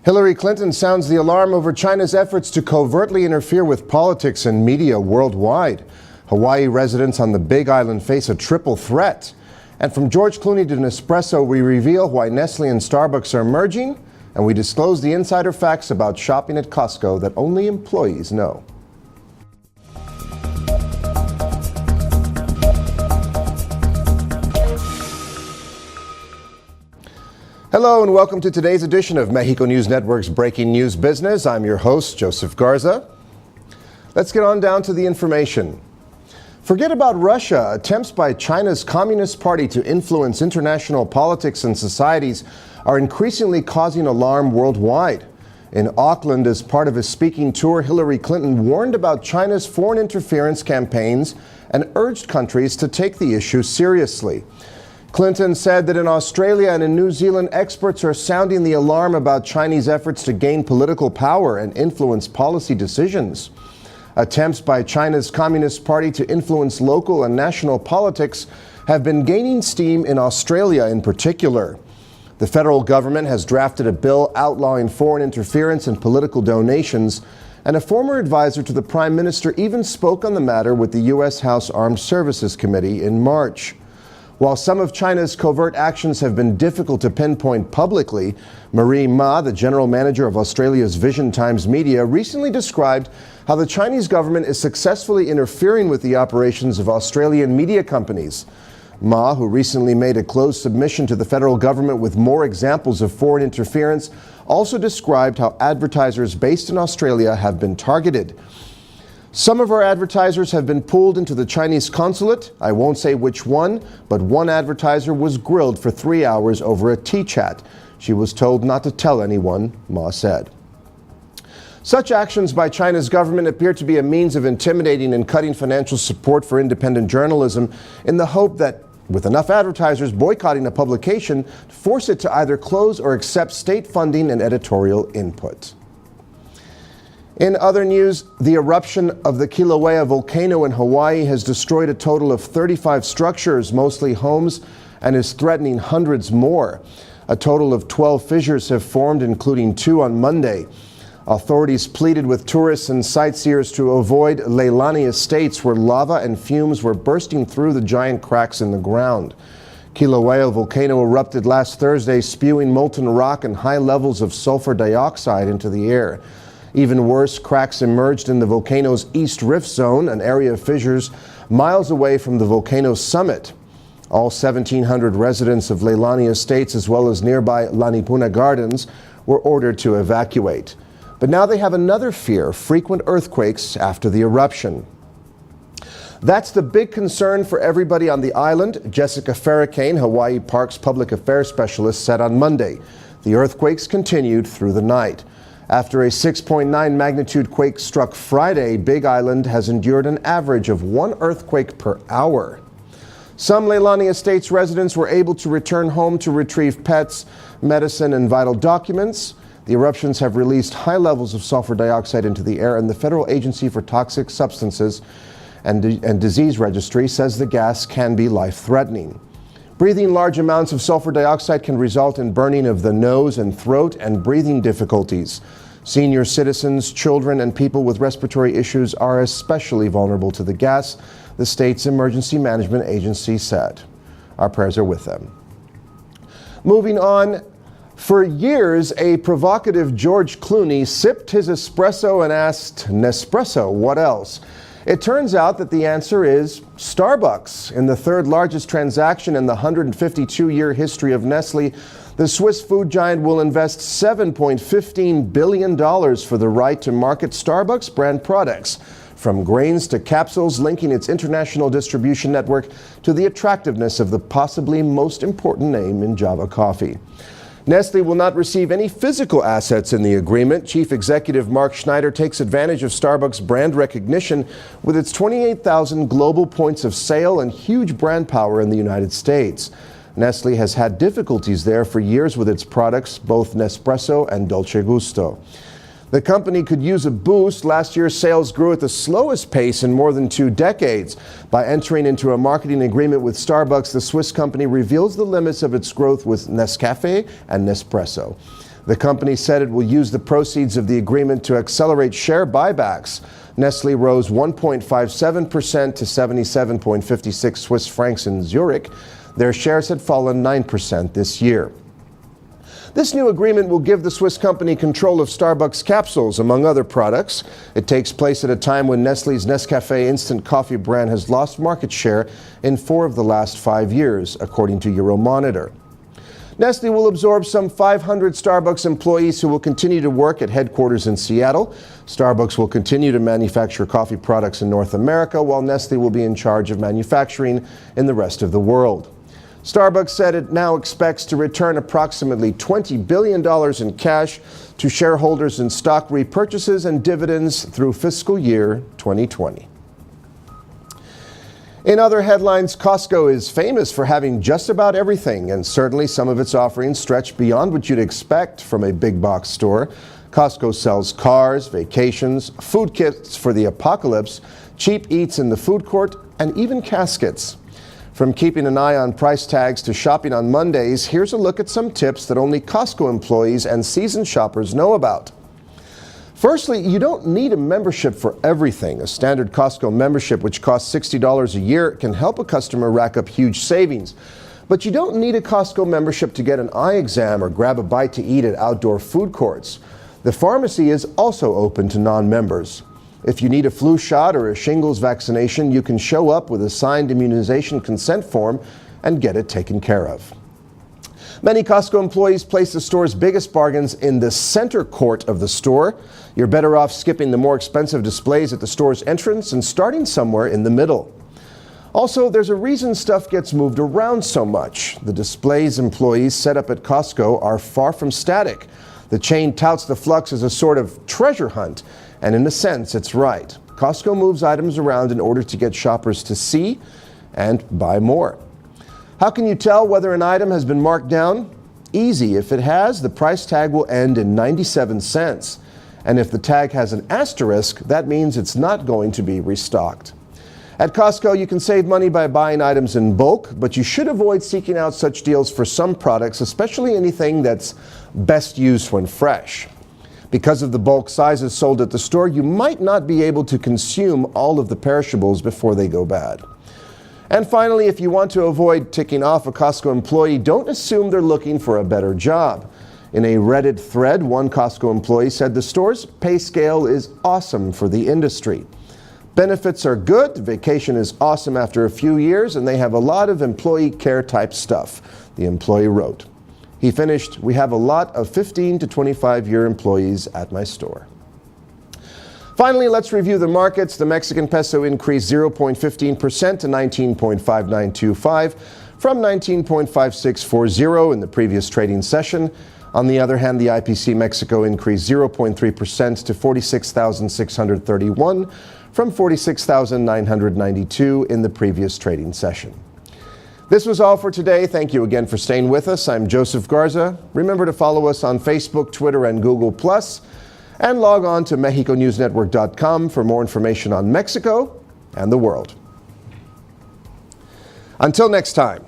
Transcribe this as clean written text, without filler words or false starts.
Hillary Clinton sounds the alarm over China's efforts to covertly interfere with politics and media worldwide. Hawaii residents on the Big Island face a triple threat. And from George Clooney to Nespresso, we reveal why Nestle and Starbucks are merging, and we disclose the insider facts about shopping at Costco that only employees know. Hello and welcome to today's edition of Mexico News Network's Breaking News Business. I'm your host, Joseph Garza. Let's get on down to the information. Forget about Russia. Attempts by China's Communist Party to influence international politics and societies are increasingly causing alarm worldwide. In Auckland, as part of a speaking tour, Hillary Clinton warned about China's foreign interference campaigns and urged countries to take the issue seriously. Clinton said that in Australia and in New Zealand, experts are sounding the alarm about Chinese efforts to gain political power and influence policy decisions. Attempts by China's Communist Party to influence local and national politics have been gaining steam in Australia in particular. The federal government has drafted a bill outlawing foreign interference and political donations, and a former advisor to the Prime Minister even spoke on the matter with the U.S. House Armed Services Committee in March. While some of China's covert actions have been difficult to pinpoint publicly, Marie Ma, the general manager of Australia's Vision Times Media, recently described how the Chinese government is successfully interfering with the operations of Australian media companies. Ma, who recently made a closed submission to the federal government with more examples of foreign interference, also described how advertisers based in Australia have been targeted. Some of our advertisers have been pulled into the Chinese consulate. I won't say which one, but one advertiser was grilled for 3 hours over a tea chat. She was told not to tell anyone, Ma said. Such actions by China's government appear to be a means of intimidating and cutting financial support for independent journalism in the hope that, with enough advertisers boycotting a publication, force it to either close or accept state funding and editorial input. In other news, the eruption of the Kilauea volcano in Hawaii has destroyed a total of 35 structures, mostly homes, and is threatening hundreds more. A total of 12 fissures have formed, including 2 on Monday. Authorities pleaded with tourists and sightseers to avoid Leilani estates where lava and fumes were bursting through the giant cracks in the ground. Kilauea volcano erupted last Thursday, spewing molten rock and high levels of sulfur dioxide into the air. Even worse, cracks emerged in the volcano's East Rift Zone, an area of fissures miles away from the volcano's summit. All 1,700 residents of Leilani Estates, as well as nearby Lanipuna Gardens, were ordered to evacuate. But now they have another fear: frequent earthquakes after the eruption. That's the big concern for everybody on the island, Jessica Farrakane, Hawaii Park's public affairs specialist, said on Monday. The earthquakes continued through the night. After a 6.9 magnitude quake struck Friday, Big Island has endured an average of 1 earthquake per hour. Some Leilani Estates residents were able to return home to retrieve pets, medicine, and vital documents. The eruptions have released high levels of sulfur dioxide into the air, and the Federal Agency for Toxic Substances and Disease Registry says the gas can be life-threatening. Breathing large amounts of sulfur dioxide can result in burning of the nose and throat and breathing difficulties. Senior citizens, children, and people with respiratory issues are especially vulnerable to the gas, the state's emergency management agency said. Our prayers are with them. Moving on, for years, a provocative George Clooney sipped his espresso and asked, "Nespresso, what else?" It turns out that the answer is Starbucks. In the third largest transaction in the 152-year history of Nestle, the Swiss food giant will invest $7.15 billion for the right to market Starbucks brand products, from grains to capsules, linking its international distribution network to the attractiveness of the possibly most important name in Java coffee. Nestle will not receive any physical assets in the agreement. Chief Executive Mark Schneider takes advantage of Starbucks' brand recognition with its 28,000 global points of sale and huge brand power in the United States. Nestle has had difficulties there for years with its products, both Nespresso and Dolce Gusto. The company could use a boost. Last year's sales grew at the slowest pace in more than 2 decades. By entering into a marketing agreement with Starbucks, the Swiss company reveals the limits of its growth with Nescafe and Nespresso. The company said it will use the proceeds of the agreement to accelerate share buybacks. Nestle rose 1.57% to 77.56 Swiss francs in Zurich. Their shares had fallen 9% this year. This new agreement will give the Swiss company control of Starbucks capsules, among other products. It takes place at a time when Nestle's Nescafé instant coffee brand has lost market share in 4 of the last 5 years, according to Euromonitor. Nestle will absorb some 500 Starbucks employees who will continue to work at headquarters in Seattle. Starbucks will continue to manufacture coffee products in North America, while Nestle will be in charge of manufacturing in the rest of the world. Starbucks said it now expects to return approximately $20 billion in cash to shareholders in stock repurchases and dividends through fiscal year 2020. In other headlines, Costco is famous for having just about everything, and certainly some of its offerings stretch beyond what you'd expect from a big box store. Costco sells cars, vacations, food kits for the apocalypse, cheap eats in the food court, and even caskets. From keeping an eye on price tags to shopping on Mondays, here's a look at some tips that only Costco employees and seasoned shoppers know about. Firstly, you don't need a membership for everything. A standard Costco membership, which costs $60 a year, can help a customer rack up huge savings. But you don't need a Costco membership to get an eye exam or grab a bite to eat at outdoor food courts. The pharmacy is also open to non-members. If you need a flu shot or a shingles vaccination, you can show up with a signed immunization consent form and get it taken care of. Many Costco employees place the store's biggest bargains in the center court of the store. You're better off skipping the more expensive displays at the store's entrance and starting somewhere in the middle. Also, there's a reason stuff gets moved around so much. The displays employees set up at Costco are far from static. The chain touts the flux as a sort of treasure hunt, and in a sense, it's right. Costco moves items around in order to get shoppers to see and buy more. How can you tell whether an item has been marked down? Easy. If it has, the price tag will end in 97 cents. And if the tag has an asterisk, that means it's not going to be restocked. At Costco, you can save money by buying items in bulk, but you should avoid seeking out such deals for some products, especially anything that's best used when fresh. Because of the bulk sizes sold at the store, you might not be able to consume all of the perishables before they go bad. And finally, if you want to avoid ticking off a Costco employee, don't assume they're looking for a better job. In a Reddit thread, one Costco employee said the store's pay scale is awesome for the industry. Benefits are good, vacation is awesome after a few years, and they have a lot of employee care type stuff, the employee wrote. He finished, "We have a lot of 15 to 25-year employees at my store." Finally, let's review the markets. The Mexican peso increased 0.15% to 19.5925 from 19.5640 in the previous trading session. On the other hand, the IPC Mexico increased 0.3% to 46,631 from 46,992 in the previous trading session. This was all for today. Thank you again for staying with us. I'm Joseph Garza. Remember to follow us on Facebook, Twitter, and Google+, and log on to MexicoNewsNetwork.com for more information on Mexico and the world. Until next time.